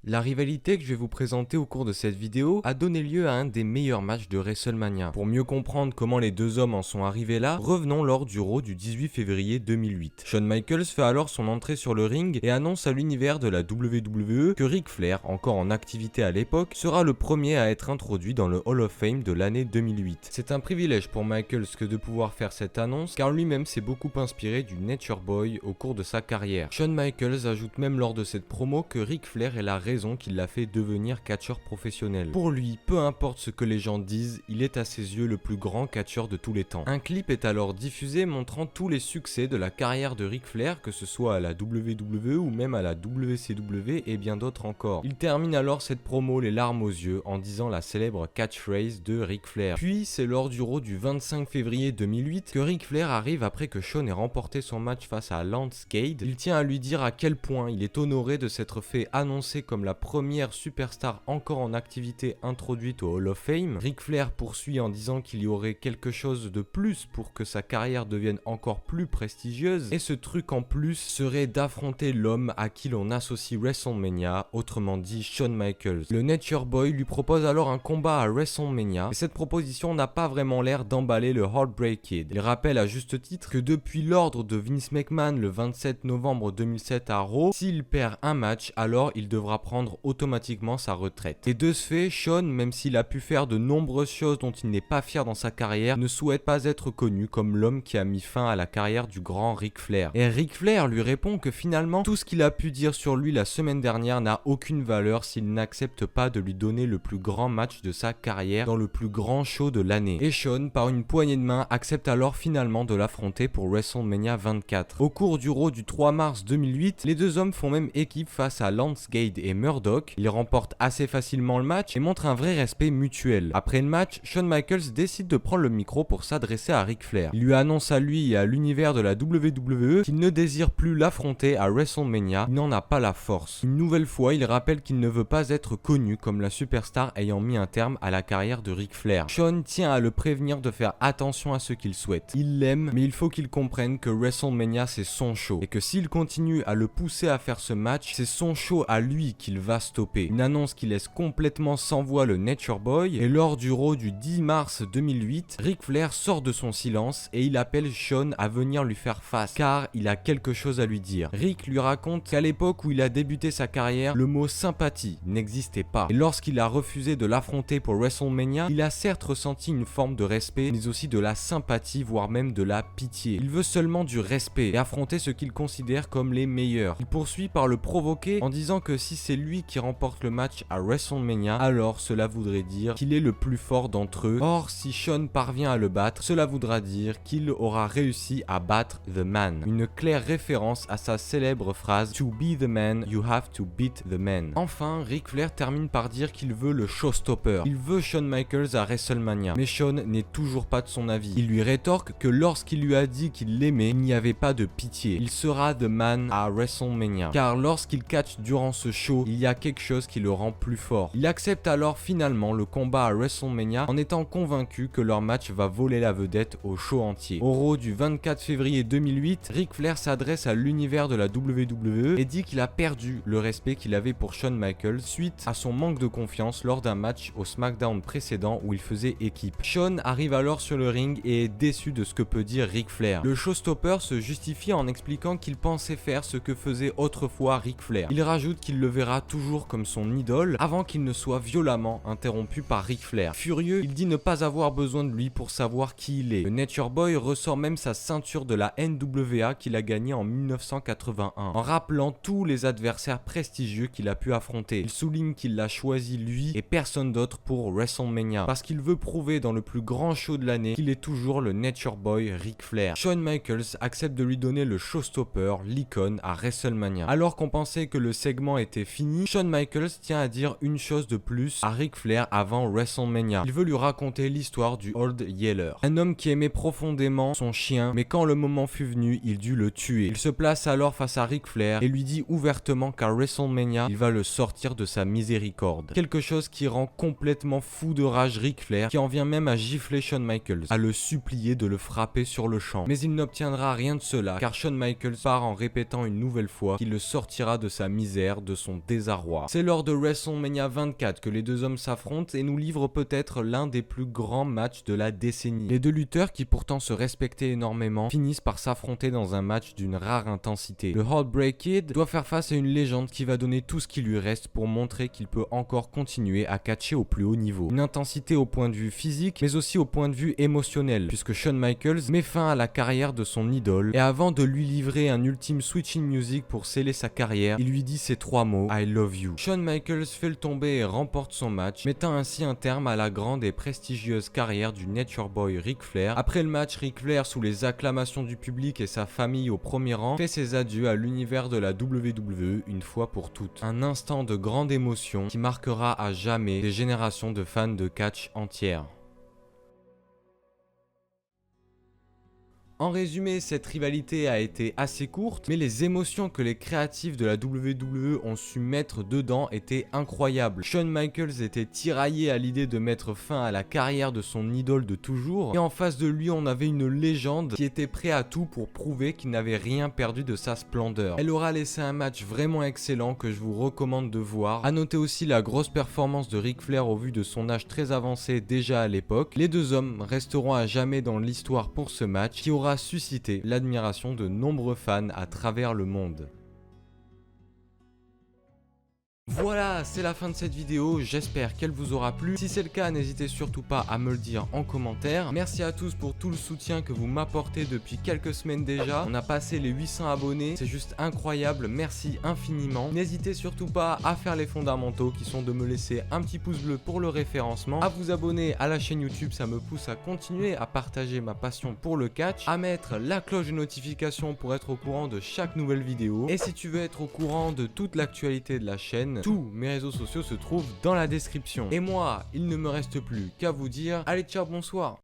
La rivalité que je vais vous présenter au cours de cette vidéo a donné lieu à un des meilleurs matchs de WrestleMania. Pour mieux comprendre comment les deux hommes en sont arrivés là, revenons lors du Raw du 18 février 2008. Shawn Michaels fait alors son entrée sur le ring et annonce à l'univers de la WWE que Ric Flair, encore en activité à l'époque, sera le premier à être introduit dans le Hall of Fame de l'année 2008. C'est un privilège pour Michaels que de pouvoir faire cette annonce car lui-même s'est beaucoup inspiré du Nature Boy au cours de sa carrière. Shawn Michaels ajoute même lors de cette promo que Ric Flair est la raison qui l'a fait devenir catcheur professionnel. Pour lui, peu importe ce que les gens disent, il est à ses yeux le plus grand catcheur de tous les temps. Un clip est alors diffusé montrant tous les succès de la carrière de Ric Flair, que ce soit à la WWE ou même à la WCW et bien d'autres encore. Il termine alors cette promo les larmes aux yeux en disant la célèbre catchphrase de Ric Flair. Puis c'est lors du Raw du 25 février 2008 que Ric Flair arrive après que Shawn ait remporté son match face à Lance Cade. Il tient à lui dire à quel point il est honoré de s'être fait annoncer comme la première superstar encore en activité introduite au Hall of Fame. Ric Flair poursuit en disant qu'il y aurait quelque chose de plus pour que sa carrière devienne encore plus prestigieuse, et ce truc en plus serait d'affronter l'homme à qui l'on associe WrestleMania, autrement dit Shawn Michaels. Le Nature Boy lui propose alors un combat à WrestleMania, et cette proposition n'a pas vraiment l'air d'emballer le Heartbreak Kid. Il rappelle à juste titre que depuis l'ordre de Vince McMahon le 27 novembre 2007 à Raw, s'il perd un match, alors il devra prendre automatiquement sa retraite. Et de ce fait, Shawn, même s'il a pu faire de nombreuses choses dont il n'est pas fier dans sa carrière, ne souhaite pas être connu comme l'homme qui a mis fin à la carrière du grand Ric Flair. Et Ric Flair lui répond que finalement, tout ce qu'il a pu dire sur lui la semaine dernière n'a aucune valeur s'il n'accepte pas de lui donner le plus grand match de sa carrière dans le plus grand show de l'année. Et Shawn, par une poignée de main, accepte alors finalement de l'affronter pour WrestleMania 24. Au cours du Raw du 3 mars 2008, les deux hommes font même équipe face à Lance Cade et Murdoch. Ils remportent assez facilement le match et montrent un vrai respect mutuel. Après le match, Shawn Michaels décide de prendre le micro pour s'adresser à Ric Flair. Il lui annonce à lui et à l'univers de la WWE qu'il ne désire plus l'affronter à WrestleMania, il n'en a pas la force. Une nouvelle fois, il rappelle qu'il ne veut pas être connu comme la superstar ayant mis un terme à la carrière de Ric Flair. Shawn tient à le prévenir de faire attention à ce qu'il souhaite. Il l'aime, mais il faut qu'il comprenne que WrestleMania c'est son show, et que s'il continue à le pousser à faire ce match, c'est son show à lui qu'il va stopper. Une annonce qui laisse complètement sans voix le Nature Boy, et lors du Raw du 10 mars 2008, Ric Flair sort de son silence et il appelle Shawn à venir lui faire face, car il a quelque chose à lui dire. Ric lui raconte qu'à l'époque où il a débuté sa carrière, le mot sympathie n'existait pas. Et lorsqu'il a refusé de l'affronter pour WrestleMania, il a certes ressenti une forme de respect, mais aussi de la sympathie, voire même de la pitié. Il veut seulement du respect et affronter ce qu'il considère comme les meilleurs. Il poursuit par le provoquer en disant que si c'est lui qui remporte le match à WrestleMania, alors cela voudrait dire qu'il est le plus fort d'entre eux. Or, si Shawn parvient à le battre, cela voudra dire qu'il aura réussi à battre The Man. Une claire référence à sa célèbre phrase "To be the man, you have to beat the man". Enfin, Ric Flair termine par dire qu'il veut le showstopper. Il veut Shawn Michaels à WrestleMania, mais Shawn n'est toujours pas de son avis. Il lui rétorque que lorsqu'il lui a dit qu'il l'aimait, il n'y avait pas de pitié. Il sera The Man à WrestleMania, car lorsqu'il catch durant ce show, il y a quelque chose qui le rend plus fort. Il accepte alors finalement le combat à WrestleMania en étant convaincu que leur match va voler la vedette au show entier. Au Raw du 24 février 2008, Ric Flair s'adresse à l'univers de la WWE et dit qu'il a perdu le respect qu'il avait pour Shawn Michaels suite à son manque de confiance lors d'un match au SmackDown précédent où il faisait équipe. Shawn arrive alors sur le ring et est déçu de ce que peut dire Ric Flair. Le showstopper se justifie en expliquant qu'il pensait faire ce que faisait autrefois Ric Flair. Il rajoute qu'il le verra toujours comme son idole avant qu'il ne soit violemment interrompu par Ric Flair. Furieux, il dit ne pas avoir besoin de lui pour savoir qui il est. Le Nature Boy ressort même sa ceinture de la NWA qu'il a gagnée en 1981 en rappelant tous les adversaires prestigieux qu'il a pu affronter. Il souligne qu'il l'a choisi lui et personne d'autre pour WrestleMania parce qu'il veut prouver dans le plus grand show de l'année qu'il est toujours le Nature Boy Ric Flair. Shawn Michaels accepte de lui donner le showstopper, l'icône à WrestleMania. Alors qu'on pensait que le segment était fini, Shawn Michaels tient à dire une chose de plus à Ric Flair avant WrestleMania. Il veut lui raconter l'histoire du Old Yeller, un homme qui aimait profondément son chien, mais quand le moment fut venu, il dut le tuer. Il se place alors face à Ric Flair et lui dit ouvertement qu'à WrestleMania, il va le sortir de sa miséricorde. Quelque chose qui rend complètement fou de rage Ric Flair, qui en vient même à gifler Shawn Michaels, à le supplier de le frapper sur le champ. Mais il n'obtiendra rien de cela, car Shawn Michaels part en répétant une nouvelle fois qu'il le sortira de sa misère, de son désarroi. C'est lors de WrestleMania 24 que les deux hommes s'affrontent et nous livrent peut-être l'un des plus grands matchs de la décennie. Les deux lutteurs, qui pourtant se respectaient énormément, finissent par s'affronter dans un match d'une rare intensité. Le Heartbreak Kid doit faire face à une légende qui va donner tout ce qui lui reste pour montrer qu'il peut encore continuer à catcher au plus haut niveau. Une intensité au point de vue physique, mais aussi au point de vue émotionnel, puisque Shawn Michaels met fin à la carrière de son idole, et avant de lui livrer un ultime switching music pour sceller sa carrière, il lui dit ces trois mots: I love you. Shawn Michaels fait le tomber et remporte son match, mettant ainsi un terme à la grande et prestigieuse carrière du Nature Boy Ric Flair. Après le match, Ric Flair, sous les acclamations du public et sa famille au premier rang, fait ses adieux à l'univers de la WWE une fois pour toutes. Un instant de grande émotion qui marquera à jamais des générations de fans de catch entières. En résumé, cette rivalité a été assez courte, mais les émotions que les créatifs de la WWE ont su mettre dedans étaient incroyables. Shawn Michaels était tiraillé à l'idée de mettre fin à la carrière de son idole de toujours, et en face de lui on avait une légende qui était prêt à tout pour prouver qu'il n'avait rien perdu de sa splendeur. Elle aura laissé un match vraiment excellent que je vous recommande de voir. A noter aussi la grosse performance de Ric Flair au vu de son âge très avancé déjà à l'époque. Les deux hommes resteront à jamais dans l'histoire pour ce match qui aura suscité l'admiration de nombreux fans à travers le monde. Voilà, c'est la fin de cette vidéo, j'espère qu'elle vous aura plu. Si c'est le cas, n'hésitez surtout pas à me le dire en commentaire. Merci à tous pour tout le soutien que vous m'apportez depuis quelques semaines déjà. On a passé les 800 abonnés, c'est juste incroyable, merci infiniment. N'hésitez surtout pas à faire les fondamentaux qui sont de me laisser un petit pouce bleu pour le référencement, à vous abonner à la chaîne YouTube, ça me pousse à continuer à partager ma passion pour le catch, à mettre la cloche de notification pour être au courant de chaque nouvelle vidéo. Et si tu veux être au courant de toute l'actualité de la chaîne, tous mes réseaux sociaux se trouvent dans la description. Et moi, il ne me reste plus qu'à vous dire, allez ciao, bonsoir.